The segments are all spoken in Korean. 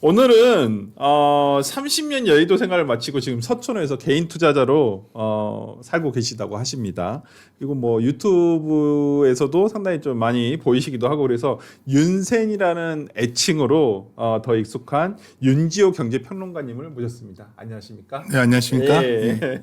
오늘은 30년 여의도 생활을 마치고 지금 서촌에서 개인 투자자로 살고 계시다고 하십니다. 그리고 뭐 유튜브에서도 상당히 좀 많이 보이시기도 하고 그래서 윤센이라는 애칭으로 더 익숙한 윤지호 경제평론가님을 모셨습니다. 안녕하십니까? 네, 안녕하십니까? 예. 네.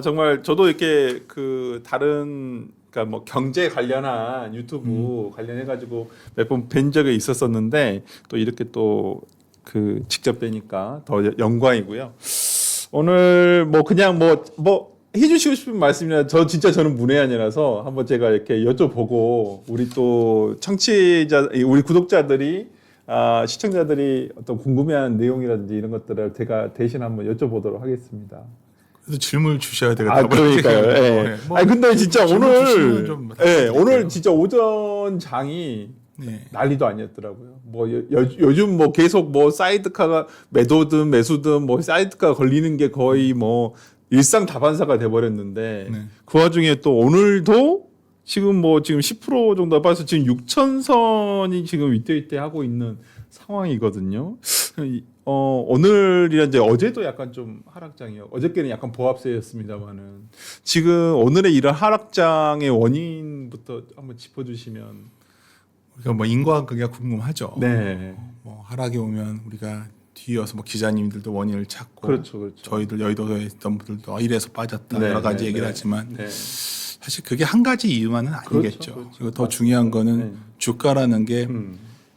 정말 저도 이렇게 그 다른 그러니까 뭐 경제 관련한 유튜브 관련해가지고 몇 번 뵌 적이 있었었는데 또 이렇게 또 그 직접 뵈니까 더 영광이고요. 오늘 뭐 그냥 뭐 해주시고 싶은 말씀이나 저는 문외한이라서 한번 제가 이렇게 여쭤보고 우리 또 청취자 우리 구독자들이 시청자들이 어떤 궁금해하는 내용이라든지 이런 것들을 제가 대신 한번 여쭤보도록 하겠습니다. 그래서 질문을 주셔야 되겠다. 그러니까요. 예. 뭐 아니 근데 진짜 오늘 좀 오늘 진짜 오전 장이 네. 난리도 아니었더라고요. 뭐 요즘 뭐 계속 뭐 사이드카가 매도든 매수든 뭐 사이드카 걸리는 게 거의 뭐 일상 다반사가 돼 버렸는데 네. 그 와중에 또 오늘도 지금 10% 정도 빠져서 지금 6천선이 지금 위태위태 하고 있는 상황이거든요. 오늘이라 이제 어제도 약간 좀 하락장이요. 어저께는 약간 보합세였습니다만은 지금 오늘의 이런 하락장의 원인부터 한번 짚어주시면. 우리가 뭐 인과관계가 궁금하죠. 네. 뭐 하락이 오면 우리가 뒤이어서 뭐 기자님들도 원인을 찾고, 그렇죠. 저희들 여의도에 있던 분들도 이래서 빠졌다 네, 여러 가지 네, 얘기를 네. 하지만 네. 사실 그게 한 가지 이유만은 아니겠죠. 그렇죠. 그리고 더 중요한 거는 네. 주가라는 게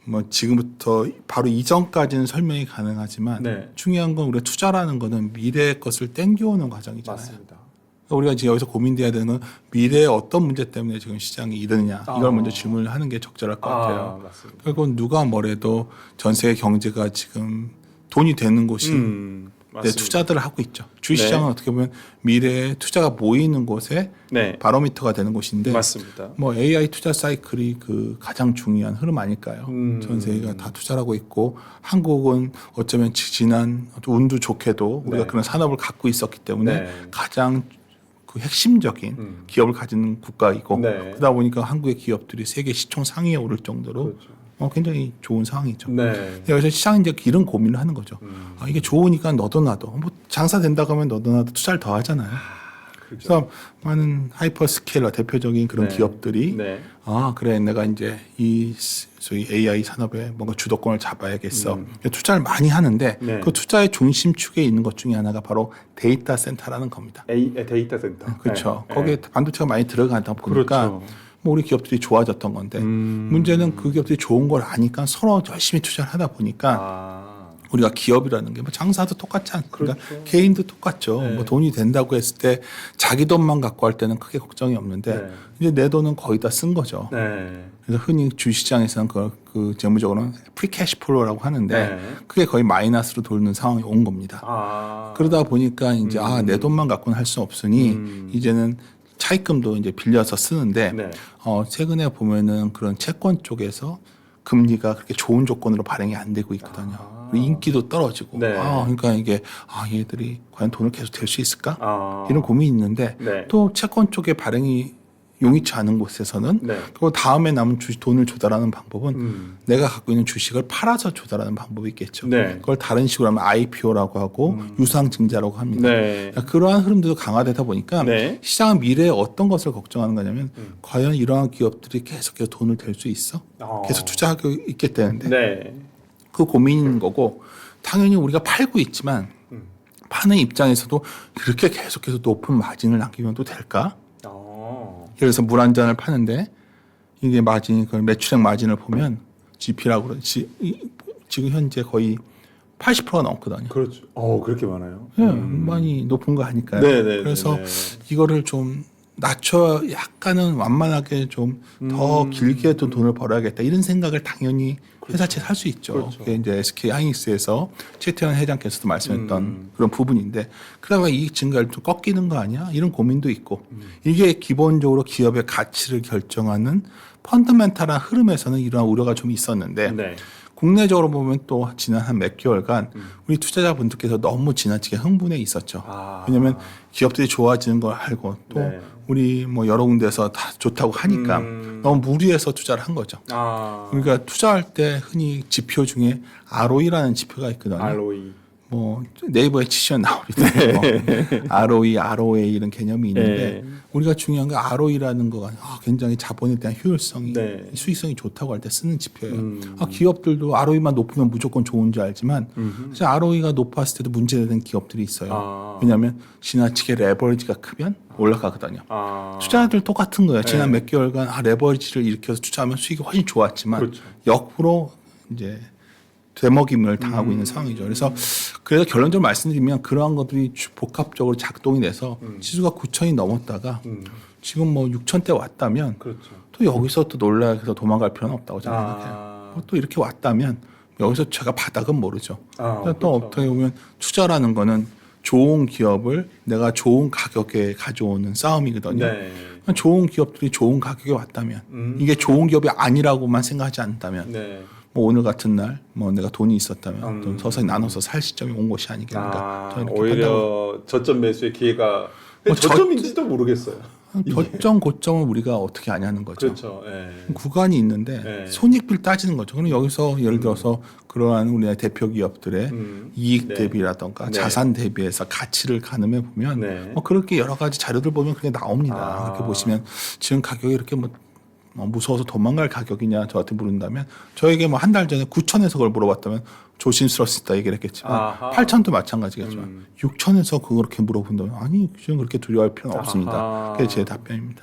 뭐 지금부터 바로 이전까지는 설명이 가능하지만 네. 중요한 건 우리가 투자라는 거는 미래의 것을 땡겨오는 과정이잖아요. 맞습니다. 우리가 지금 여기서 고민돼야 되는 건 미래에 어떤 문제 때문에 지금 시장이 이르느냐 이걸 먼저 질문을 하는 게 적절할 것 같아요. 맞습니다. 그리고 누가 뭐래도 전 세계 경제가 지금 돈이 되는 곳이 내 투자들을 하고 있죠. 주식시장은 네. 어떻게 보면 미래에 투자가 모이는 곳에 네. 바로미터가 되는 곳인데 맞습니다. 뭐 AI 투자 사이클이 그 가장 중요한 흐름 아닐까요? 전 세계가 다 투자를 하고 있고 한국은 어쩌면 지난 운도 좋게도 우리가 네. 그런 산업을 갖고 있었기 때문에 네. 가장 그 핵심적인 기업을 가진 국가이고 네. 그러다 보니까 한국의 기업들이 세계 시총 상위에 오를 정도로 그렇죠. 굉장히 좋은 상황이죠. 네. 여기서 시장이 이제 이런 고민을 하는 거죠. 이게 좋으니까 너도 나도 뭐 장사 된다고 하면 너도 나도 투자를 더 하잖아요. 그렇죠. 그래서 많은 하이퍼스케일러 대표적인 그런 네. 기업들이 네. 그래 내가 이제 이 소위 AI 산업에 뭔가 주도권을 잡아야겠어. 투자를 많이 하는데 네. 그 투자의 중심축에 있는 것 중에 하나가 바로 데이터 센터라는 겁니다. 데이터 센터. 그렇죠. 네. 거기에 반도체가 많이 들어가다 보니까 그렇죠. 뭐 우리 기업들이 좋아졌던 건데 문제는 그 기업들이 좋은 걸 아니까 서로 열심히 투자를 하다 보니까 우리가 기업이라는 게 뭐 장사도 똑같지 않습니까? 그렇죠. 개인도 똑같죠. 네. 뭐 돈이 된다고 했을 때 자기 돈만 갖고 할 때는 크게 걱정이 없는데 네. 이제 내 돈은 거의 다 쓴 거죠. 네. 그래서 흔히 주식시장에서는 그 재무적으로는 프리캐시 플로우라고 하는데 네. 그게 거의 마이너스로 돌는 상황이 온 겁니다. 그러다 보니까 이제 내 돈만 갖고는 할 수 없으니 이제는 차입금도 이제 빌려서 쓰는데 네. 최근에 보면은 그런 채권 쪽에서 금리가 그렇게 좋은 조건으로 발행이 안 되고 있거든요. 그리고 인기도 떨어지고. 네. 그러니까 이게 얘들이 과연 돈을 계속 댈 수 있을까? 이런 네. 고민이 있는데 네. 또 채권 쪽에 발행이 용이치 않은 곳에서는 네. 그리고 다음에 남은 돈을 조달하는 방법은 내가 갖고 있는 주식을 팔아서 조달하는 방법이 있겠죠. 네. 그걸 다른 식으로 하면 IPO라고 하고 유상증자라고 합니다. 네. 그러한 흐름들도 강화되다 보니까 네. 시장은 미래에 어떤 것을 걱정하는 거냐면 과연 이러한 기업들이 계속해서 돈을 댈 수 있어? 계속 투자하고 있겠다는데 네. 그 고민인 거고 당연히 우리가 팔고 있지만 파는 입장에서도 그렇게 계속해서 높은 마진을 남기면 또 될까? 예를 들어서 물 한 잔을 파는데 이게 마진이 그 매출액 마진을 보면 GP라고 그러지 지금 현재 거의 80%가 넘거든요. 그렇죠. 그렇게 많아요. 예, 많이 높은 거 아닐까요? 네네. 그래서 이거를 좀 낮춰 약간은 완만하게 좀 더 길게 또 돈을 벌어야겠다 이런 생각을 당연히 회사채에서 할 수 있죠. 그렇죠. 그게 이제 SK 하이닉스에서 최태원 회장께서도 말씀했던 그런 부분인데 그러다가 이익 증가를 좀 꺾이는 거 아니야? 이런 고민도 있고 이게 기본적으로 기업의 가치를 결정하는 펀더멘탈한 흐름에서는 이러한 우려가 좀 있었는데 네. 국내적으로 보면 또 지난 한 몇 개월간 우리 투자자분들께서 너무 지나치게 흥분해 있었죠. 왜냐하면 기업들이 좋아지는 걸 알고 또 네. 우리 뭐 여러 군데서 다 좋다고 하니까 너무 무리해서 투자를 한 거죠. 그러니까 투자할 때 흔히 지표 중에 ROE라는 지표가 있거든요. ROE. 뭐 네이버에 치시면 나오거든요. ROE, ROA 이런 개념이 있는데 우리가 중요한 게 ROE라는 거가 굉장히 자본에 대한 효율성이 수익성이 좋다고 할 때 쓰는 지표예요. 기업들도 ROE만 높으면 무조건 좋은 줄 알지만 사실 ROE가 높았을 때도 문제되는 기업들이 있어요. 왜냐하면 지나치게 레버리지가 크면 올라가거든요. 투자들 똑같은 거예요. 지난 몇 개월간 레버리지를 일으켜서 투자하면 수익이 훨씬 좋았지만 그렇죠. 역으로 이제 되먹임을 당하고 있는 상황이죠. 그래서 결론적으로 말씀드리면 그러한 것들이 복합적으로 작동이 돼서 지수가 9천이 넘었다가 지금 뭐 6천대 왔다면 그렇죠. 또 여기서 또 놀라서 도망갈 필요는 없다고 저는 생각해요. 또 이렇게 왔다면 여기서 제가 바닥은 모르죠. 또 그렇죠. 어떻게 보면 투자라는 거는 좋은 기업을 내가 좋은 가격에 가져오는 싸움이거든요. 좋은 기업들이 좋은 가격에 왔다면 이게 좋은 기업이 아니라고만 생각하지 않다면 뭐 오늘 같은 날 뭐 내가 돈이 있었다면 좀 서서히 나눠서 살 시점이 온 것이 아니겠는가. 저는 이렇게 오히려 저점 매수의 기회가 저점인지도 모르겠어요. 저점 고점을 우리가 어떻게 아냐는 거죠. 그렇죠. 구간이 있는데 손익비를 따지는 거죠. 그럼 여기서 예를 들어서 그러한 우리나라 대표 기업들의 이익 대비라던가 자산 대비해서 가치를 가늠해 보면 뭐 그렇게 여러 가지 자료들 보면 그게 나옵니다. 이렇게 보시면 지금 가격이 이렇게 뭐 무서워서 도망갈 가격이냐 저한테 물은다면 저에게 뭐 한 달 전에 9천에서 그걸 물어봤다면 조심스러웠을 때 얘기를 했겠지만 8천도 마찬가지겠지만 6천에서 그렇게 물어본다면 아니 지금 그렇게 두려워할 필요는 없습니다. 그게 제 답변입니다.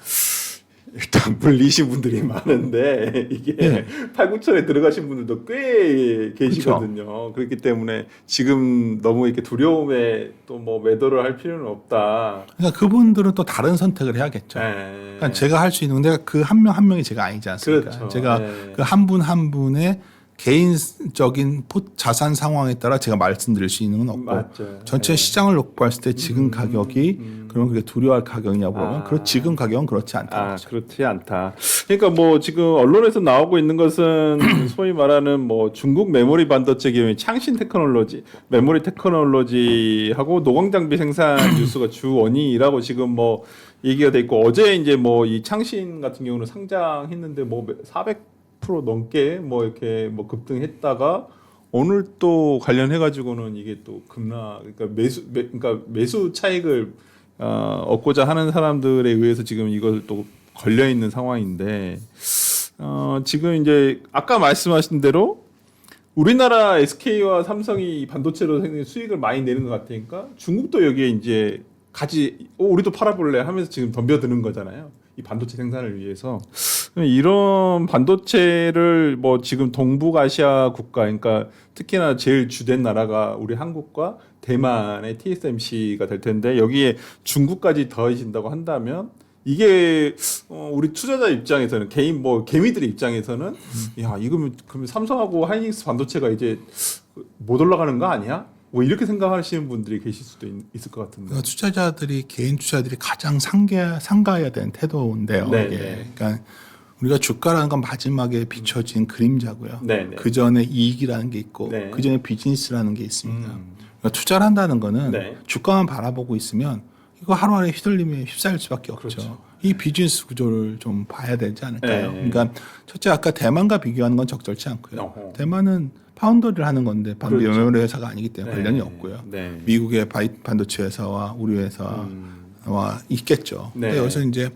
일단 물리신 분들이 많은데 이게 8, 9천에 들어가신 분들도 꽤 계시거든요. 그렇죠. 그렇기 때문에 지금 너무 이렇게 두려움에 또 뭐 매도를 할 필요는 없다. 그러니까 그분들은 또 다른 선택을 해야겠죠. 그러니까 제가 할 수 있는 건 내가 그 한 명 한 명이 제가 아니지 않습니까? 그렇죠. 제가 그 한 분 한 분의 개인적인 자산 상황에 따라 제가 말씀드릴 수 있는 건 없고 맞죠. 전체 시장을 놓고 봤을 때 지금 가격이 그럼 그게 두려워할 가격이냐고 그러면 지금 가격은 그렇지 않다. 그렇지 않다. 그러니까 뭐 지금 언론에서 나오고 있는 것은 소위 말하는 뭐 중국 메모리 반도체 기업인 창신 테크놀로지, 메모리 테크놀로지하고 노광 장비 생산 뉴스가 주 원인이라고 지금 뭐 얘기가 돼 있고 어제 이제 뭐 이 창신 같은 경우는 상장했는데 뭐 400% 넘게 뭐 이렇게 뭐 급등했다가 오늘 또 관련해 가지고는 이게 또 급락 그러니까 매수 차익을 얻고자 하는 사람들에 의해서 지금 이걸 또 걸려 있는 상황인데 지금 이제 아까 말씀하신 대로 우리나라 SK와 삼성이 반도체로 생긴 수익을 많이 내는 것 같으니까 중국도 여기에 이제 우리도 팔아볼래 하면서 지금 덤벼드는 거잖아요. 이 반도체 생산을 위해서 이런 반도체를 뭐 지금 동북아시아 국가 그러니까 특히나 제일 주된 나라가 우리 한국과 대만의 TSMC가 될 텐데 여기에 중국까지 더해진다고 한다면 이게 우리 투자자 입장에서는 개인 뭐 개미들의 입장에서는 야 이거면 그러면 삼성하고 하이닉스 반도체가 이제 못 올라가는 거 아니야? 뭐 이렇게 생각하시는 분들이 계실 수도 있을 것 같은데. 그러니까 투자자들이 개인 투자들이 가장 상가해야 되는 태도인데요. 이게. 그러니까 우리가 주가라는 건 마지막에 비춰진 그림자고요. 그 전에 이익이라는 게 있고 그 전에 비즈니스라는 게 있습니다. 그러니까 투자를 한다는 거는 주가만 바라보고 있으면 이거 하루아래 휘둘림에 휩싸일 수밖에 없죠. 그렇죠. 이 비즈니스 구조를 좀 봐야 되지 않을까요? 그러니까 첫째 아까 대만과 비교하는 건 적절치 않고요. 대만은 파운더리를 하는 건데 반도체 메모리 회사가 아니기 때문에 관련이 없고요. 미국의 반도체 회사와 우리 회사와 있겠죠. 근데 여기서 이제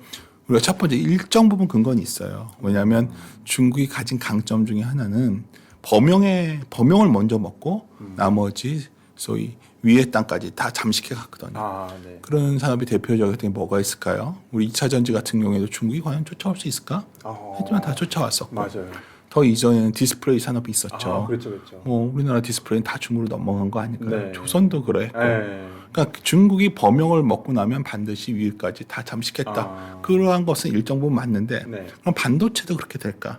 우리가 첫 번째 일정 부분 근거는 있어요. 왜냐하면 중국이 가진 강점 중에 하나는 범용을 먼저 먹고 나머지 소위 위의 땅까지 다 잠식해 갔거든요. 그런 산업이 대표적인 게 뭐가 있을까요? 우리 2차 전지 같은 경우에도 중국이 과연 쫓아올 수 있을까? 하지만 다 쫓아왔었고. 맞아요. 더 이전에는 디스플레이 산업이 있었죠. 그렇죠. 뭐 우리나라 디스플레이는 다 중국으로 넘어간 거 아닐까요? 조선도 그랬고. 그러니까 중국이 범용을 먹고 나면 반드시 위까지 다 잠식했다. 그러한 것은 일정 부분 맞는데 그럼 반도체도 그렇게 될까?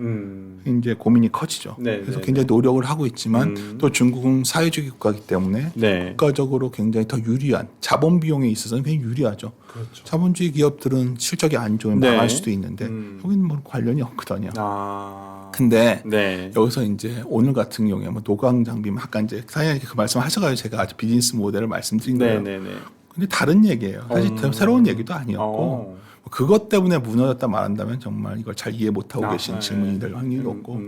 이제 고민이 커지죠. 그래서 굉장히 노력을 하고 있지만 또 중국은 사회주의 국가이기 때문에 국가적으로 굉장히 더 유리한 자본 비용에 있어서는 굉장히 유리하죠. 그렇죠. 자본주의 기업들은 실적이 안 좋으면 망할 수도 있는데 여기는 뭐 관련이 없거든요. 근데 여기서 이제 오늘 같은 경우에 뭐 노광 장비 아까 이제 사장님께 그 말씀하셔가지고 제가 아주 비즈니스 모델을 말씀드린 거예요. 근데 다른 얘기예요. 사실 새로운 얘기도 아니었고 그것 때문에 무너졌다 말한다면 정말 이걸 잘 이해 못하고 계신 질문이 될 확률이 높고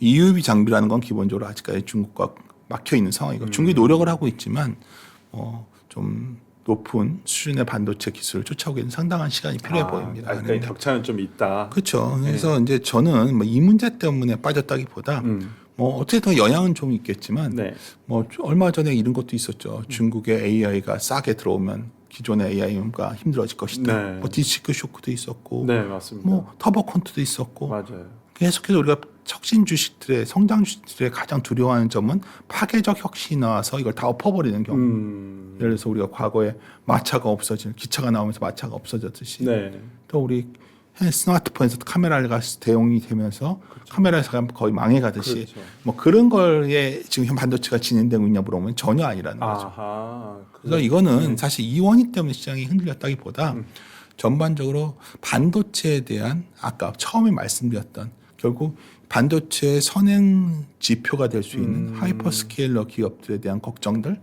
EUV 장비라는 건 기본적으로 아직까지 중국과 막혀 있는 상황이고 중국이 노력을 하고 있지만 좀 높은 수준의 반도체 기술을 쫓아오기에는 상당한 시간이 필요해 보입니다. 그러니까 격차는 좀 있다. 그렇죠. 그래서 이제 저는 뭐 이 문제 때문에 빠졌다기보다 뭐 어쨌든 영향은 좀 있겠지만 네. 뭐 얼마 전에 이런 것도 있었죠. 중국의 AI가 싸게 들어오면 기존의 AI가 힘들어질 것이다. 네. 뭐 디스크 쇼크도 있었고, 네, 맞습니다. 뭐 터보컨트도 있었고, 맞아요. 계속해서 우리가 혁신 주식들의 성장 주식들의 가장 두려워하는 점은 파괴적 혁신이 나와서 이걸 다 엎어버리는 경우. 예를 들어서 우리가 과거에 마차가 없어지는 기차가 나오면서 마차가 없어졌듯이 네. 또 우리 스마트폰에서 카메라가 대용이 되면서 카메라에서 거의 망해가듯이 그렇죠. 뭐 그런 거에 지금 현 반도체가 진행되고 있냐 물어보면 전혀 아니라는 거죠. 아하. 그래서 이거는 사실 이 원인 때문에 시장이 흔들렸다기보다 전반적으로 반도체에 대한 아까 처음에 말씀드렸던 결국 반도체 선행 지표가 될 수 있는 하이퍼스케일러 기업들에 대한 걱정들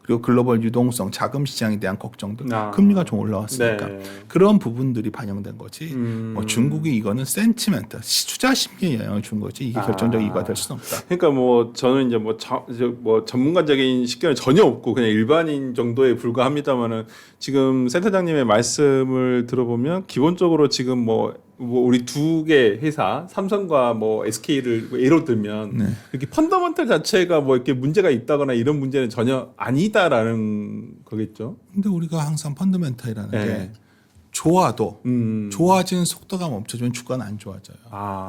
그리고 글로벌 유동성 자금 시장에 대한 걱정들 금리가 좀 올라왔으니까 네. 그런 부분들이 반영된 거지 뭐 중국이 이거는 센티멘트 투자 심리에 영향을 준 거지 이게 결정적인 이유가 될 수는 없다. 그러니까 뭐 저는 이제 뭐 전문가적인 식견은 전혀 없고 그냥 일반인 정도에 불과합니다만은 지금 센터장님의 말씀을 들어보면 기본적으로 지금 뭐 우리 두 개 회사 삼성과 뭐 SK를 예로 들면 이렇게 펀더먼털 자체가 뭐 이렇게 문제가 있다거나 이런 문제는 전혀 아니다라는 거겠죠. 근데 우리가 항상 펀더멘탈이라는 네. 게 좋아도 좋아지는 속도가 멈춰지면 주가는 안 좋아져요.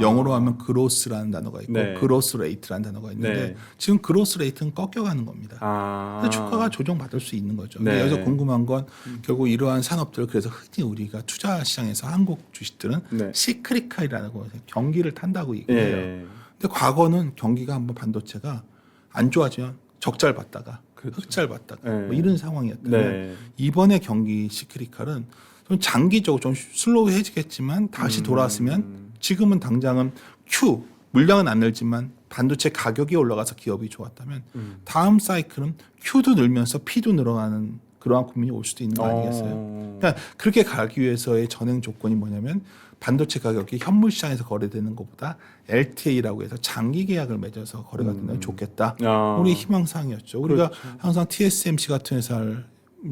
영어로 하면 그로스라는 단어가 있고 네. 그로스 레이트라는 단어가 있는데 네. 지금 그로스 레이트는 꺾여가는 겁니다. 근데 주가가 조정받을 수 있는 거죠. 네. 여기서 궁금한 건 결국 이러한 산업들을 그래서 흔히 우리가 투자 시장에서 한국 주식들은 네. 시크리칼이라는 거 경기를 탄다고 얘기해요. 네. 근데 과거는 경기가 한번 반도체가 안 좋아지면 적잘 받다가 그렇죠. 흑잘 받다가 네. 뭐 이런 상황이었다면 네. 이번에 경기 시크리칼은 좀 장기적으로 좀 슬로우해지겠지만 다시 돌아왔으면 지금은 당장은 물량은 안 늘지만 반도체 가격이 올라가서 기업이 좋았다면 다음 사이클은 Q도 늘면서 P도 늘어나는 그러한 국민이 올 수도 있는 거 아니겠어요? 그러니까 그렇게 가기 위해서의 전행 조건이 뭐냐면 반도체 가격이 현물 시장에서 거래되는 것보다 LTA라고 해서 장기 계약을 맺어서 거래가 되면 좋겠다. 우리 희망사항이었죠. 우리가 항상 TSMC 같은 회사를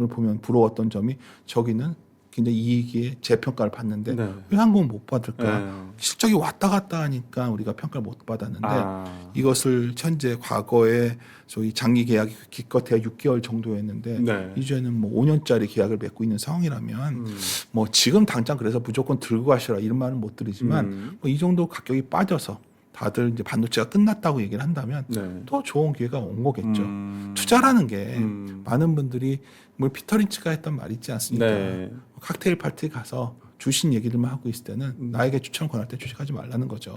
보면 부러웠던 점이 저기는 굉장히 이익의 재평가를 받는데 왜 한국은 못 받을까? 실적이 왔다 갔다 하니까 우리가 평가를 못 받았는데 이것을 현재 과거에 소위 장기 계약이 기껏해야 6개월 정도였는데 이제는 뭐 5년짜리 계약을 맺고 있는 상황이라면 뭐 지금 당장 그래서 무조건 들고 가시라 이런 말은 못 드리지만 뭐 이 정도 가격이 빠져서 다들 이제 반도체가 끝났다고 얘기를 한다면 더 좋은 기회가 온 거겠죠. 투자라는 게 많은 분들이 뭐 피터 린치가 했던 말 있지 않습니까? 칵테일 파티 가서 주식 얘기들만 하고 있을 때는 나에게 추천 권할 때 주식하지 말라는 거죠.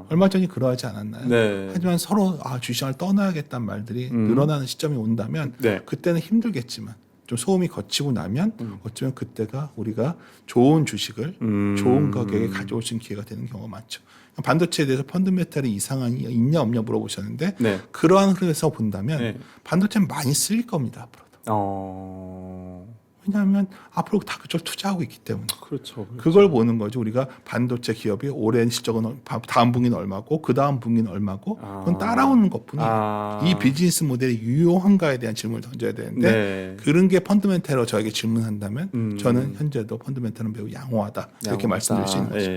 얼마 전에 그러하지 않았나요? 하지만 서로 주식을 떠나야겠다는 말들이 늘어나는 시점이 온다면 그때는 힘들겠지만 좀 소음이 거치고 나면 어쩌면 그때가 우리가 좋은 주식을 좋은 가격에 가져올 수 있는 기회가 되는 경우가 많죠. 반도체에 대해서 펀드메탈이 이상한이 있냐 없냐 물어보셨는데 그러한 흐름에서 본다면 반도체는 많이 쓸릴 겁니다. 앞으로도. 왜냐하면 앞으로 다 그쪽 투자하고 있기 때문에. 그렇죠. 그걸 보는 거죠. 우리가 반도체 기업이 올해 실적은 다음 분기는 얼마고 그 다음 분기는 얼마고 그건 따라오는 것뿐이에요. 이 비즈니스 모델이 유효한가에 대한 질문을 던져야 되는데 그런 게 펀더멘탈로 저에게 질문한다면 저는 현재도 펀더멘탈은 매우 양호하다 이렇게 말씀드릴 수 있는 거죠.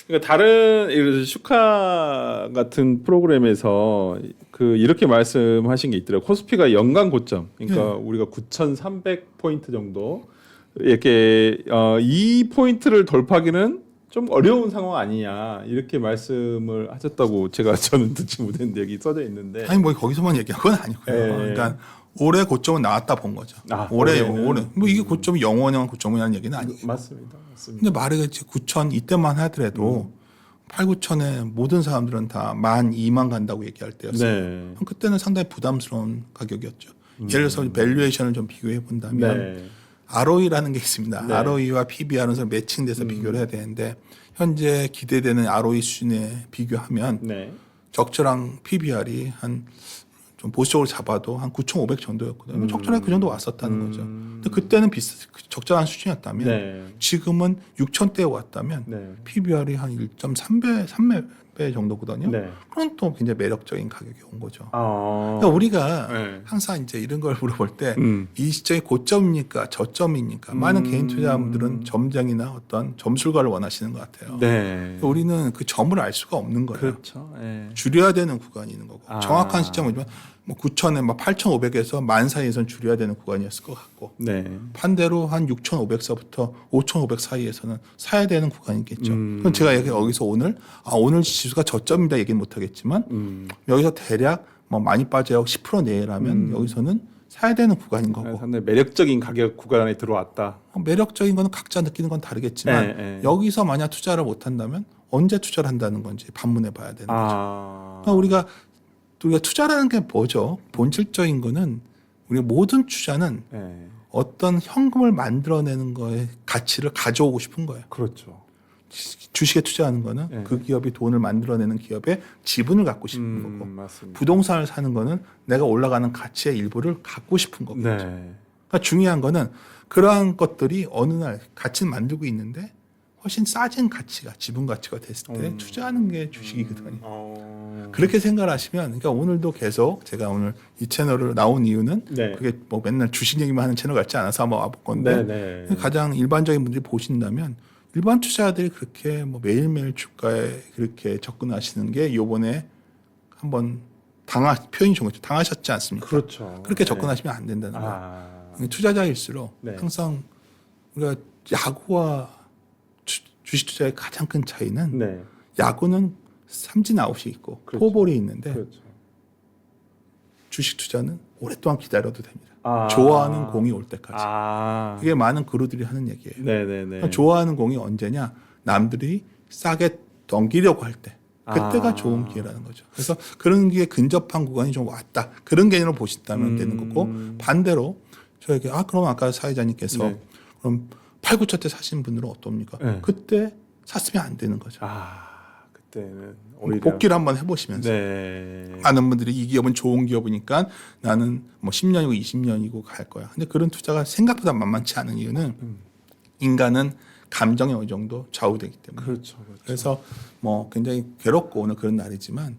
그러니까 다른 슈카 같은 프로그램에서 이렇게 말씀하신 게 있더라고요. 코스피가 연간 고점, 그러니까 우리가 9,300포인트 정도 이렇게 이 포인트를 돌파하기는 좀 어려운 상황 아니냐 이렇게 말씀을 하셨다고 저는 듣지 못했는데 여기 써져 있는데 아니 뭐 거기서만 얘기한 건 아니고요. 그러니까 올해 고점은 나왔다 본 거죠. 올해 뭐 이게 고점이 영원한 고점이라는 얘기는 아니에요. 맞습니다. 근데 말하겠지 9천 이때만 하더라도 8, 9천에 모든 사람들은 다 12,000 간다고 얘기할 때였어요. 그때는 상당히 부담스러운 가격이었죠. 예를 들어서 밸류에이션을 좀 비교해 본다면 ROE라는 게 있습니다. ROE와 PBR은 매칭돼서 비교를 해야 되는데 현재 기대되는 ROE 수준에 비교하면 적절한 PBR이 한 좀 보수적으로 잡아도 한 9,500 정도였거든요. 적절하게 그 정도 왔었다는 거죠. 근데 그때는 적절한 수준이었다면 네. 지금은 6,000대에 왔다면 네. PBR이 한 1.3배, 3배 정도거든요. 네. 그건 또 굉장히 매력적인 가격이 온 거죠. 아. 그러니까 우리가 네. 항상 이제 이런 걸 물어볼 때 이 음. 시점이 고점입니까? 저점입니까? 많은 개인 투자자분들은 점장이나 어떤 점술가를 원하시는 것 같아요. 네. 그러니까 우리는 그 점을 알 수가 없는 거예요. 그렇죠. 예. 줄여야 되는 구간이 있는 거고 아. 정확한 시점은 뭐 9,000에 막 8,500에서 10,000 사이에서는 줄여야 되는 구간이었을 것 같고 네. 반대로 한 6,500서부터 5,500 사이에서는 사야 되는 구간이겠죠. 그럼 제가 여기서 오늘 오늘 지수가 저점이다 얘기는 못하겠지만 여기서 대략 뭐 많이 빠져야 10% 내외라면 여기서는 사야 되는 구간인 거고 상당히 매력적인 가격 구간에 들어왔다. 매력적인 거는 각자 느끼는 건 다르겠지만 예, 예. 여기서 만약 투자를 못한다면 언제 투자를 한다는 건지 반문해 봐야 되는 거죠. 그러니까 우리가 투자라는 게 뭐죠? 본질적인 거는 우리 모든 투자는 예. 어떤 현금을 만들어내는 거에 가치를 가져오고 싶은 거예요. 그렇죠. 주식에 투자하는 거는 네. 그 기업이 돈을 만들어내는 기업의 지분을 갖고 싶은 거고 맞습니다. 부동산을 사는 거는 내가 올라가는 가치의 일부를 갖고 싶은 거겠죠. 네. 그러니까 중요한 거는 그러한 것들이 어느 날 가치를 만들고 있는데 훨씬 싸진 가치가 지분 가치가 됐을 때 투자하는 게 주식이거든요. 그렇게 생각을 하시면 그러니까 오늘도 계속 제가 오늘 이 채널을 나온 이유는 네. 그게 뭐 맨날 주식 얘기만 하는 채널 같지 않아서 한번 와볼 건데 네, 네. 가장 일반적인 분들이 보신다면 일반 투자자들이 그렇게 뭐 매일매일 주가에 그렇게 접근하시는 게 요번에 한번 표현이 좋은 거죠. 당하셨지 않습니까? 그렇죠. 그렇게 네. 접근하시면 안 된다는 거예요. 아. 투자자일수록 네. 항상 우리가 야구와 주식 투자의 가장 큰 차이는 네. 야구는 삼진 아웃이 있고 그렇죠. 포볼이 있는데 그렇죠. 주식 투자는 오랫동안 기다려도 됩니다. 아. 좋아하는 공이 올 때까지. 아. 그게 많은 그루들이 하는 얘기예요. 네네네. 그러니까 좋아하는 공이 언제냐? 남들이 싸게 넘기려고 할 때. 그때가 좋은 기회라는 거죠. 그래서 그런 게 근접한 구간이 좀 왔다. 그런 개념으로 보신다면 되는 거고 반대로 저에게 그럼 아까 사회자님께서 네. 그럼 8, 9천 대 사신 분들은 어떻습니까? 네. 그때 샀으면 안 되는 거죠. 그때는 오히려 복귀를 한번 해보시면서 네. 많은 분들이 이 기업은 좋은 기업이니까 나는 뭐 10년이고 20년이고 갈 거야. 근데 그런 투자가 생각보다 만만치 않은 이유는 인간은 감정에 어느 정도 좌우되기 때문에. 그렇죠. 그래서 뭐 굉장히 괴롭고 오늘 그런 날이지만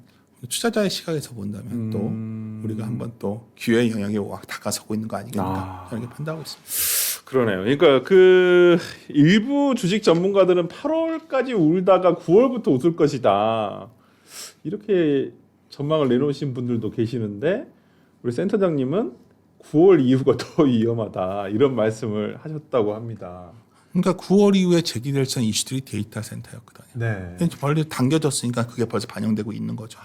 투자자의 시각에서 본다면 또 우리가 한번 또 기회의 영역에 다가서고 있는 거 아니겠는가 이렇게 판단하고 있습니다. 그러네요. 그러니까 그 일부 주식 전문가들은 8월까지 울다가 9월부터 웃을 것이다. 이렇게 전망을 내놓으신 분들도 계시는데 우리 센터장님은 9월 이후가 더 위험하다. 이런 말씀을 하셨다고 합니다. 그러니까 9월 이후에 제기될 수 있는 이슈들이 데이터 센터였거든요. 네. 벌써 당겨졌으니까 그게 벌써 반영되고 있는 거죠.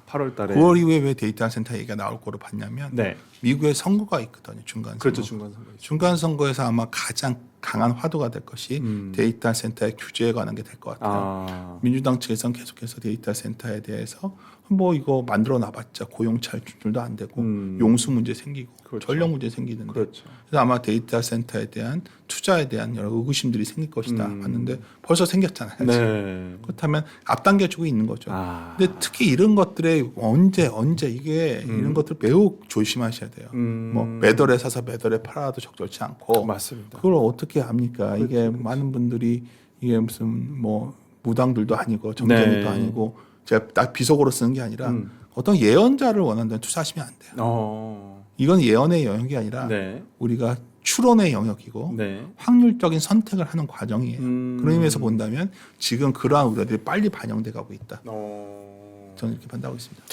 8월 달에 9월 이후에 왜 데이터 센터 얘기가 나올 거로 봤냐면 네. 미국의 선거가 있거든요. 중간 선거. 그렇죠. 중간 선거. 중간 선거에서 아마 가장 강한 화두가 될 것이 데이터 센터의 규제에 관한 게 될 것 같아요. 민주당 측에서는 계속해서 데이터 센터에 대해서 뭐 이거 만들어 놔봤자 고용 창출도 안 되고 용수 문제 생기고 그렇죠. 전력 문제 생기는데 그렇죠. 그래서 아마 데이터 센터에 대한 투자에 대한 여러 의구심들이 생길 것이다 봤는데 벌써 생겼잖아요. 네. 그렇다면 앞당겨주고 있는 거죠. 아. 근데 특히 이런 것들에 언제 이게 이런 것들 매우 조심하셔야 돼요. 뭐 매달에 사서 매달에 팔아도 적절치 않고 맞습니다. 그걸 어떻게 합니까? 이게 많은 분들이 이게 무슨 뭐 무당들도 아니고 정쟁이도 네. 아니고 제가 딱 비속어로 쓰는 게 아니라 어떤 예언자를 원한다면 투자하시면 안 돼요. 이건 예언의 영역이 아니라 네. 우리가 추론의 영역이고 네. 확률적인 선택을 하는 과정이에요. 그런 의미에서 본다면 지금 그러한 우려들이 빨리 반영돼 가고 있다. 저는 이렇게 판단하고 있습니다.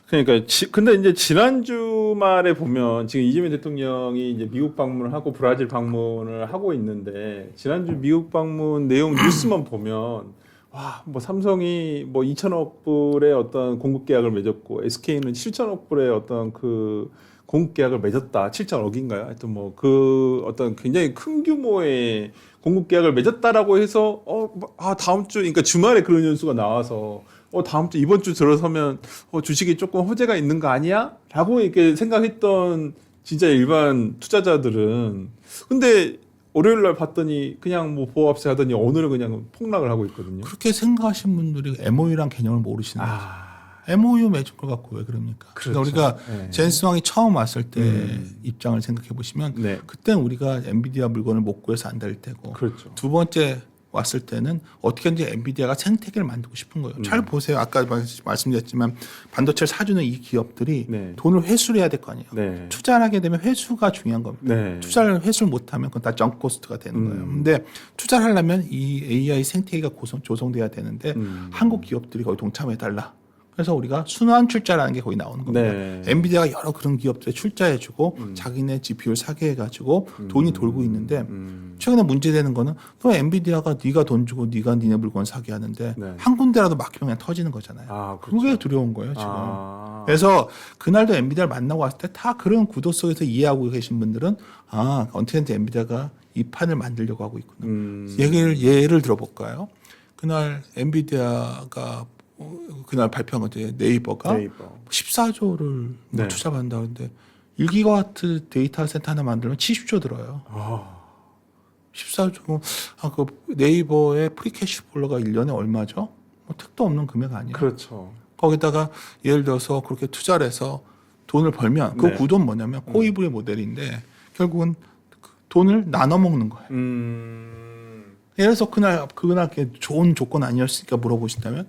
그러니까 근데 이제 지난 주말에 보면 지금 이재명 대통령이 이제 미국 방문을 하고 브라질 방문을 하고 있는데 지난주 미국 방문 내용 뉴스만 보면 와, 뭐 삼성이 뭐 2천억 불의 어떤 공급 계약을 맺었고 SK는 7천억 불의 어떤 그 공급 계약을 맺었다. 7천억인가요? 하여튼 뭐 그 어떤 굉장히 큰 규모의 공급 계약을 맺었다라고 해서 다음 주 그러니까 주말에 그런 뉴스가 나와서 다음 주 이번 주 들어서면 주식이 조금 호재가 있는 거 아니야? 라고 이렇게 생각했던 진짜 일반 투자자들은 근데 월요일 날 봤더니 그냥 뭐 보합세 하더니 오늘은 그냥 폭락을 하고 있거든요. 그렇게 생각하신 분들이 MOU란 개념을 모르시는 거죠. MOU 맺은 걸 갖고 왜 그럽니까? 그렇죠. 그러니까 우리가 네. 젠슨왕이 처음 왔을 때 입장을 생각해 보시면 네. 그때 우리가 엔비디아 물건을 못 구해서 안 될 때고 그렇죠. 두 번째 왔을 때는 어떻게든지 엔비디아가 생태계를 만들고 싶은 거예요. 잘 보세요. 아까 말씀드렸지만 반도체를 사주는 이 기업들이 네. 돈을 회수를 해야 될 거 아니에요. 네. 투자를 하게 되면 회수가 중요한 겁니다. 네. 투자를 회수를 못하면 그건 다 정크 코스트가 되는 거예요. 근데 투자를 하려면 이 AI 생태계가 조성돼야 되는데 한국 기업들이 거기 동참해달라. 그래서 우리가 순환 출자라는 게 거기 나오는 겁니다. 네. 엔비디아가 여러 그런 기업들에 출자해주고 자기네 GPU를 사게 해가지고 돈이 돌고 있는데 최근에 문제되는 거는 또 엔비디아가 네가 돈 주고 네가 니네 물건 사게 하는데 네. 한 군데라도 막히면 그냥 터지는 거잖아요. 아, 그렇죠. 그게 두려운 거예요 지금. 아. 그래서 그날도 엔비디아를 만나고 왔을 때 다 그런 구도 속에서 이해하고 계신 분들은 아 언젠가 엔비디아가 이 판을 만들려고 하고 있구나. 예를 들어볼까요? 그날 엔비디아가 그날 발표한 건데 네이버가 네이버. 14조를 네. 투자받는다는데 1기가와트 데이터 센터 하나 만들면 70조 들어요. 아. 14조. 그 네이버의 프리캐시플로가 1년에 얼마죠? 뭐 택도 없는 금액 아니에요. 그렇죠. 거기다가 예를 들어서 그렇게 투자를 해서 돈을 벌면 그 네. 구도는 뭐냐면 코이브의 모델인데 결국은 그 돈을 나눠 먹는 거예요. 예를 들어서 그날 좋은 조건 아니었으니까 물어보신다면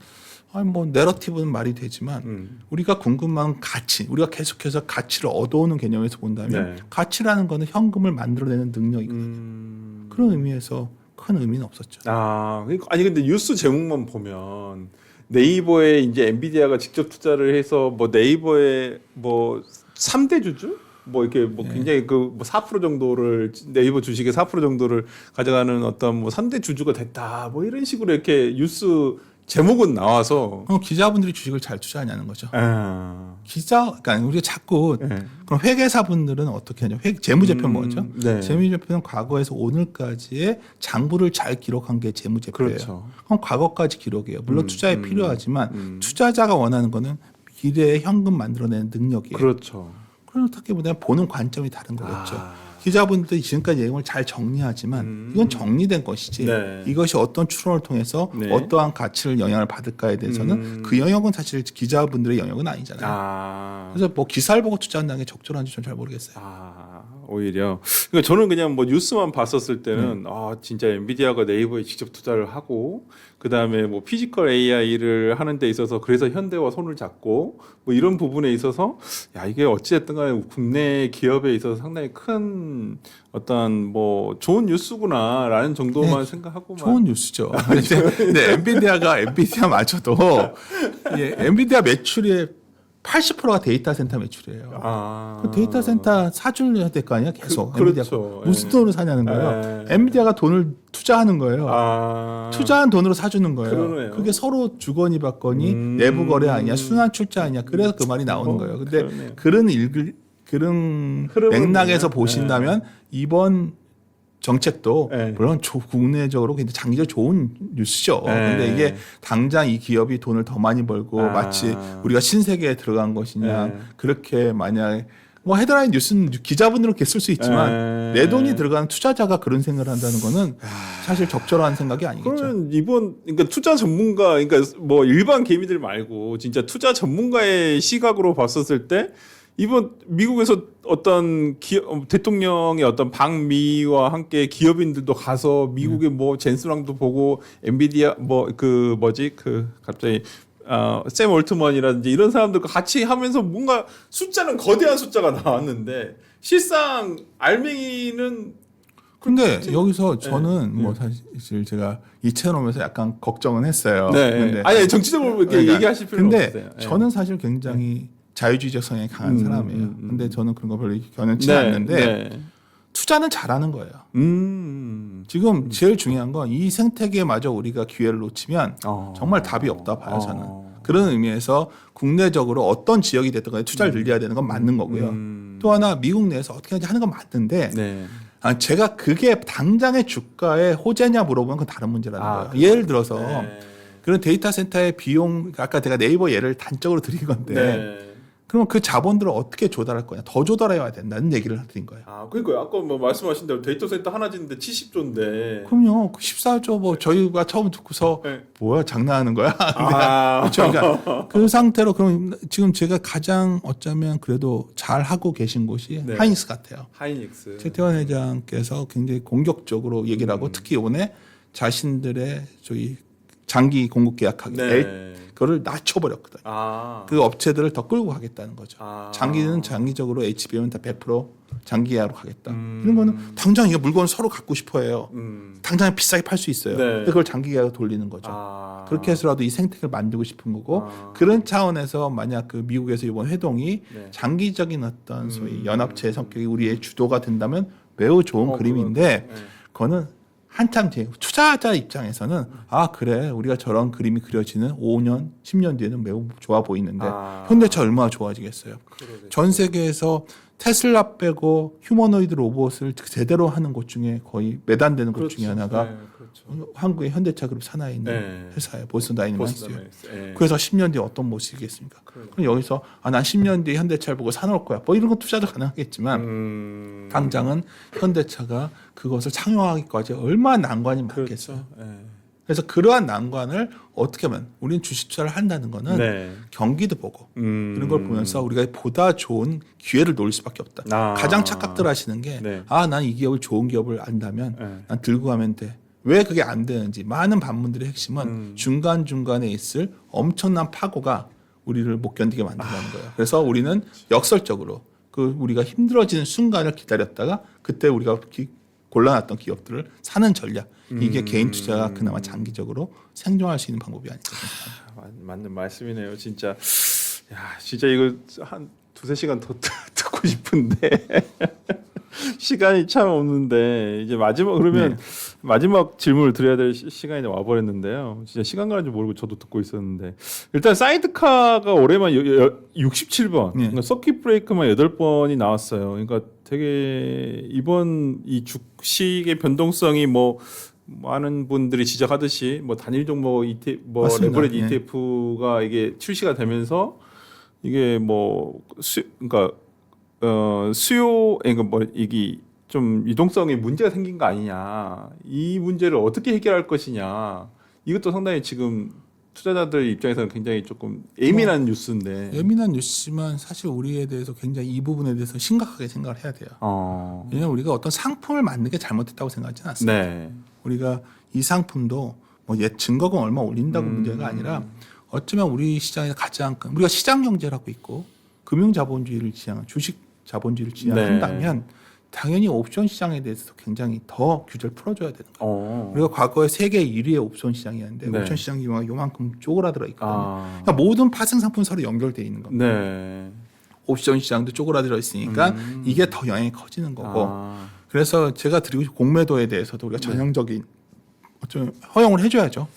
아니 뭐 내러티브는 말이 되지만 우리가 궁금한 가치, 우리가 계속해서 가치를 얻어오는 개념에서 본다면 네. 가치라는 거는 현금을 만들어내는 능력이거든요. 그런 의미에서 큰 의미는 없었죠. 아, 그러니까 아니 근데 뉴스 제목만 보면 네이버에 이제 엔비디아가 직접 투자를 해서 뭐 네이버의 뭐 3대 주주? 뭐 이렇게 뭐 굉장히 그 뭐 4% 정도를 네이버 주식의 4% 정도를 가져가는 어떤 뭐 3대 주주가 됐다. 뭐 이런 식으로 이렇게 뉴스 제목은 나와서 기자분들이 주식을 잘 투자하냐는 거죠. 아. 그러니까 우리가 자꾸 그럼 회계사분들은 어떻게 하냐? 재무제표 뭐죠? 네. 재무제표는 과거에서 오늘까지의 장부를 잘 기록한 게 재무제표예요. 그렇죠. 그럼 과거까지 기록이에요. 물론 투자에 필요하지만 투자자가 원하는 거는 미래에 현금 만들어내는 능력이에요. 그렇죠. 그렇다기보다는 보는 관점이 다른 거겠죠. 아. 기자분들이 지금까지 내용을 잘 정리하지만 이건 정리된 것이지 네. 이것이 어떤 추론을 통해서 네. 어떠한 가치를 영향을 받을까에 대해서는 그 영역은 사실 기자분들의 영역은 아니잖아요. 아. 그래서 뭐 기사를 보고 투자한다는 게 적절한지 좀 잘 모르겠어요. 아, 오히려. 그러니까 저는 그냥 뭐 뉴스만 봤었을 때는 아, 진짜 엔비디아가 네이버에 직접 투자를 하고 그다음에 뭐 피지컬 AI를 하는 데 있어서 그래서 현대와 손을 잡고 뭐 이런 부분에 있어서 야, 이게 어찌 됐든 간에 국내 기업에 있어서 상당히 큰 어떤 뭐 좋은 뉴스구나라는 정도만 생각하고만 좋은 뉴스죠. 근데 엔비디아마저도 엔비디아 매출의 80%가 데이터 센터 매출이에요. 아. 그 데이터 센터 사줘야 될 거 아니야? 계속. 그렇죠. 엔비디아가 무슨 돈으로 사냐는 거예요. 예. 엔비디아가 돈을 투자하는 거예요. 아. 투자한 돈으로 사주는 거예요. 그러네요. 그게 서로 주거니 받거니 내부 거래 아니야, 순환 출자 아니야. 그래서 그 말이 나오는 거예요. 근데 그러네요. 그런 흐름은 맥락에서 뭐냐? 보신다면 이번 정책도 네. 물론 국내적으로 굉장히 장기적 좋은 뉴스죠. 네. 근데 이게 당장 이 기업이 돈을 더 많이 벌고 아. 마치 우리가 신세계에 들어간 것이냐 네. 그렇게 만약 뭐 헤드라인 뉴스는 기자분들은 이렇게 쓸 수 있지만 내 돈이 들어가는 투자자가 그런 생각을 한다는 거는 사실 적절한 생각이 아니겠죠. 그러면 그러니까 투자 전문가, 그러니까 뭐 일반 개미들 말고 진짜 투자 전문가의 시각으로 봤었을 때 이번 미국에서 어떤 대통령의 어떤 방미와 함께 기업인들도 가서 미국의 뭐 젠스랑도 보고 엔비디아 갑자기 샘 올트먼이라든지 이런 사람들과 같이 하면서 뭔가 숫자는 거대한 숫자가 나왔는데 실상 알맹이는 근데 여기서 저는 뭐 사실 제가 이 채널에서 약간 걱정은 했어요. 근데 아니 정치적으로 이렇게 얘기하실 필요는 근데 없어요. 저는 사실 굉장히 자유주의적 성향이 강한 사람이에요. 근데 저는 그런 거 별로 견연치 않는데 투자는 잘하는 거예요. 지금 제일 중요한 건 이 생태계마저 우리가 기회를 놓치면 정말 답이 없다 봐요, 저는. 그런 의미에서 국내적으로 어떤 지역이 됐든 간에 투자를 늘려야 되는 건 맞는 거고요. 또 하나 미국 내에서 어떻게 하는지 하는 건 맞는데 제가 그게 당장의 주가의 호재냐 물어보면 그건 다른 문제라는 거예요. 예를 들어서 그런 데이터 센터의 비용, 아까 제가 네이버 예를 단적으로 드린 건데 그러면 그 자본들을 어떻게 조달할 거냐? 더 조달해야 된다는 얘기를 드린 거예요. 아, 그러니까요. 아까 뭐 말씀하신 대로 데이터 센터 하나 짓는데 70조인데. 그럼요. 14조 뭐 저희가 처음 듣고서 네. 뭐야 장난하는 거야? 아, 그렇죠. 그러니까 그 상태로 그럼 지금 제가 가장 어쩌면 그래도 잘 하고 계신 곳이 네. 하이닉스 같아요. 하이닉스. 최태원 회장께서 굉장히 공격적으로 얘기를 하고 특히 이번에 자신들의 저희 장기 공급 계약하기 네. 그거를 낮춰버렸거든요. 아. 그 업체들을 더 끌고 가겠다는 거죠. 아. 장기는 장기적으로 HBM은 다 100% 장기 계약으로 가겠다. 이런 거는 당장 이게 물건 서로 갖고 싶어해요. 당장 비싸게 팔 수 있어요. 네. 근데 그걸 장기 계약으로 돌리는 거죠. 아. 그렇게 해서라도 이 생태계를 만들고 싶은 거고 아. 그런 차원에서 만약 그 미국에서 이번 회동이 네. 장기적인 어떤 소위 연합체 성격이 우리의 주도가 된다면 매우 좋은 그림인데 네. 그거는 한참 뒤에 투자자 입장에서는 아 그래 우리가 저런 그림이 그려지는 5년 10년 뒤에는 매우 좋아 보이는데 아. 현대차 얼마나 좋아지겠어요. 그러겠죠. 전 세계에서 테슬라 빼고 휴머노이드 로봇을 제대로 하는 곳 중에 거의 몇 안 되는 곳 중에 하나가 네, 그렇죠. 한국의 현대차 그룹 산하에 있는 네. 회사예요. 보스턴 다이내믹스요. 네. 그래서 10년 뒤에 어떤 모습이겠습니까? 그러니까. 그럼 여기서 난 10년 뒤에 현대차를 보고 사놓을 거야. 뭐 이런 건 투자도 가능하겠지만 당장은 현대차가 그것을 창용하기까지 얼마나 난관이 많겠어요. 그렇죠. 네. 그래서 그러한 난관을 어떻게 하면 우리는 주식 투자를 한다는 거는 네. 경기도 보고 이런 걸 보면서 우리가 보다 좋은 기회를 노릴 수밖에 없다. 아. 가장 착각들 하시는 게 네. 난 이 기업을 좋은 기업을 안다면 네. 난 들고 가면 돼. 왜 그게 안 되는지 많은 반문들의 핵심은 중간중간에 있을 엄청난 파고가 우리를 못 견디게 만든다는 거예요. 그래서 우리는 역설적으로 그 우리가 힘들어지는 순간을 기다렸다가 그때 우리가 골라놨던 기업들을 사는 전략. 이게 개인 투자가 그나마 장기적으로 생존할 수 있는 방법이 아닐까 생각합니다. 맞는 말씀이네요. 진짜. 야, 진짜 이거 한 두세 시간 더 듣고 싶은데 시간이 참 없는데 이제 마지막 그러면 마지막 질문을 드려야 될 시간이 와버렸는데요. 진짜 시간 가는 줄 모르고 저도 듣고 있었는데 일단 사이드카가 올해만 67번, 그러니까 서킷 브레이크만 8번이 나왔어요. 그러니까 되게 이번 이 주식의 변동성이 뭐 많은 분들이 지적하듯이 뭐 단일 종목 ETF, 뭐 맞습니다. 레버리지 ETF가 이게 출시가 되면서 이게 뭐 그러니까 수요 그러니까 뭐 이게 좀 유동성에 문제가 생긴 거 아니냐, 이 문제를 어떻게 해결할 것이냐, 이것도 상당히 지금 투자자들 입장에서는 굉장히 조금 예민한 뉴스인데. 예민한 뉴스지만 사실 우리에 대해서 굉장히 이 부분에 대해서 심각하게 생각을 해야 돼요. 왜냐하면 우리가 어떤 상품을 만든 게 잘못됐다고 생각하지는 않습니다. 네. 우리가 이 상품도 뭐 증거금 얼마 올린다고 문제가 아니라 어쩌면 우리 시장에 가장 우리가 시장 경제를 하고 있고 금융 자본주의를 지향, 주식 자본주의를 지향한다면 당연히 옵션 시장에 대해서 굉장히 더 규제를 풀어줘야 되는 거예요. 우리가 과거에 세계 1위의 옵션 시장이었는데 옵션 시장이 요만큼 쪼그라들어 있거든요. 그러니까 모든 파생 상품 서로 연결되어 있는 겁니다. 네. 옵션 시장도 쪼그라들어 있으니까 이게 더 영향이 커지는 거고. 그래서 제가 드리고 싶은 공매도에 대해서도 우리가 전형적인 좀 허용을 해줘야죠.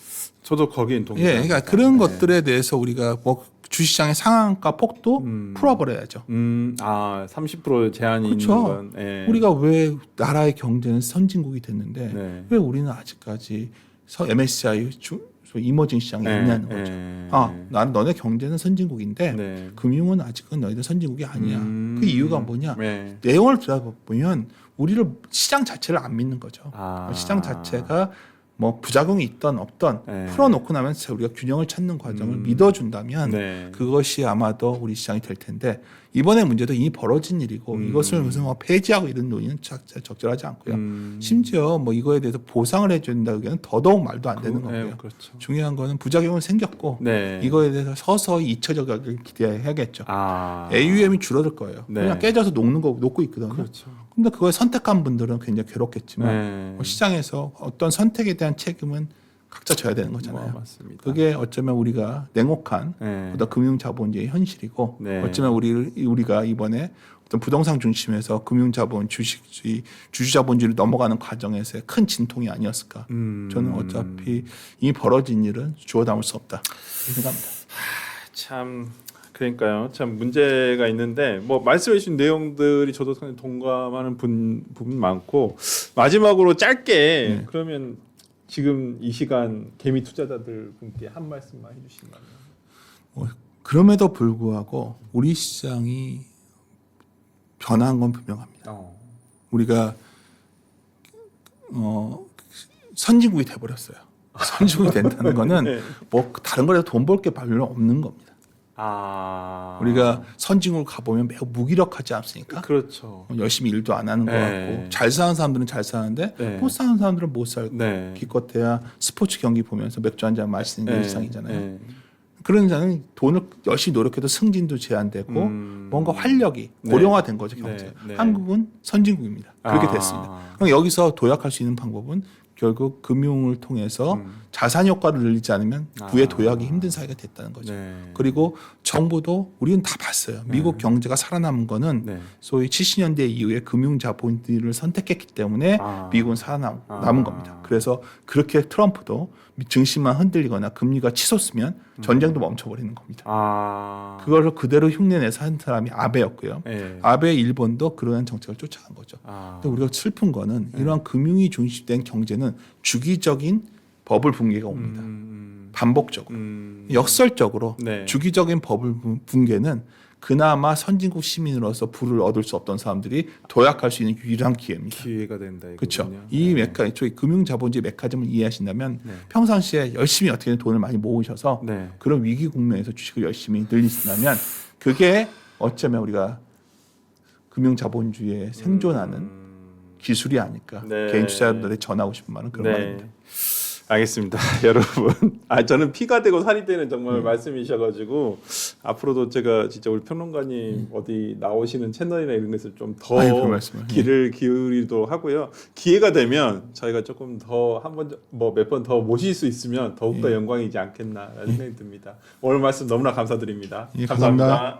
저도 거기엔 동의합니다. 예, 그러니까 그런 것들에 대해서 우리가 뭐 주식시장의 상한가 폭도 풀어버려야죠. 30% 제한이 그렇죠. 있는 건. 예. 우리가 왜 나라의 경제는 선진국이 됐는데 네. 왜 우리는 아직까지 MSCI 이머징 시장에 있냐는 거죠. 나는 너네 경제는 선진국인데 네. 금융은 아직은 너희들 선진국이 아니야. 그 이유가 뭐냐? 네. 내용을 들어보면 우리를 시장 자체를 안 믿는 거죠. 아. 시장 자체가 뭐 부작용이 있던 없던 네. 풀어놓고 나면 우리가 균형을 찾는 과정을 믿어준다면 네. 그것이 아마도 우리 시장이 될 텐데 이번에 문제도 이미 벌어진 일이고 이것을 무슨 뭐 폐지하고 이런 논의는 적절하지 않고요. 심지어 뭐 이거에 대해서 보상을 해준다 의견은 더더욱 말도 안 되는 거고요. 네, 그렇죠. 중요한 거는 부작용은 생겼고 네. 이거에 대해서 서서히 잊혀져가길 기대해야겠죠. 아. AUM이 줄어들 거예요. 네. 그냥 깨져서 녹고 있거든요. 그렇죠. 근데 그걸 선택한 분들은 굉장히 괴롭겠지만 네. 뭐 시장에서 어떤 선택에 대한 책임은 각자 져야 되는 거잖아요. 맞습니다. 그게 어쩌면 우리가 냉혹한 네. 어떤 금융자본주의 현실이고 네. 어쩌면 우리가 이번에 어떤 부동산 중심에서 금융자본, 주식주의, 주주자본주의로 넘어가는 과정에서의 큰 진통이 아니었을까. 저는 어차피 이미 벌어진 일은 주워 담을 수 없다 이렇게 생각합니다. 참 그러니까요. 참 문제가 있는데 뭐 말씀해 주신 내용들이 저도 상당히 동감하는 부분 많고 마지막으로 짧게 그러면 지금 이 시간 개미 투자자들 분께 한 말씀만 해주시면. 그럼에도 불구하고 우리 시장이 변화한 건 분명합니다. 우리가 선진국이 돼버렸어요. 선진국이 된다는 거는 네. 뭐 다른 거라도 돈 벌 게 별로 없는 겁니다. 우리가 선진국을 가보면 매우 무기력하지 않습니까? 그렇죠. 열심히 일도 안 하는 것 네. 같고 잘 사는 사람들은 잘 사는데 네. 못 사는 사람들은 못 살고 네. 기껏해야 스포츠 경기 보면서 맥주 한 잔 마시는 게 일상이잖아요. 네. 그런 자는 돈을 열심히 노력해도 승진도 제한되고 뭔가 활력이 네. 고령화된 거죠, 경제. 네. 네. 한국은 선진국입니다. 그렇게 됐습니다. 그럼 여기서 도약할 수 있는 방법은 결국 금융을 통해서 자산 효과를 늘리지 않으면 부의 도약이 힘든 사회가 됐다는 거죠. 네. 그리고 정부도 우리는 다 봤어요. 미국 경제가 살아남은 거는 네. 소위 70년대 이후에 금융 자본들을 선택했기 때문에 미국은 살아남은 겁니다. 그래서 그렇게 트럼프도 증시만 흔들리거나 금리가 치솟으면 전쟁도 멈춰버리는 겁니다. 그걸 그대로 흉내내서 한 사람이 아베였고요. 네. 아베 일본도 그러한 정책을 쫓아간 거죠. 근데 우리가 슬픈 거는 이러한 금융이 중심된 경제는 주기적인 버블 붕괴가 옵니다. 반복적으로. 역설적으로 네. 주기적인 버블 붕괴는 그나마 선진국 시민으로서 부를 얻을 수 없던 사람들이 도약할 수 있는 유일한 기회입니다. 기회가 된다. 그렇죠. 이거군요. 이 저희 금융자본주의 메커니즘을 이해하신다면 네. 평상시에 열심히 어떻게든 돈을 많이 모으셔서 네. 그런 위기 국면에서 주식을 열심히 늘리신다면 그게 어쩌면 우리가 금융자본주의에 생존하는 기술이 아닐까. 네. 개인 투자자들한테 전하고 싶은 말은 그런 말입니다. 알겠습니다. 여러분. 저는 피가 되고 살이 되는 정말 말씀이셔가지고 앞으로도 제가 진짜 우리 평론가님 어디 나오시는 채널이나 이런 데서 좀 더 별 말씀을. 귀를 기울이도록 하고요. 기회가 되면 저희가 조금 더 몇 번 더 모실 수 있으면 더욱더 영광이지 않겠나라는 생각이 듭니다. 오늘 말씀 너무나 감사드립니다. 감사합니다.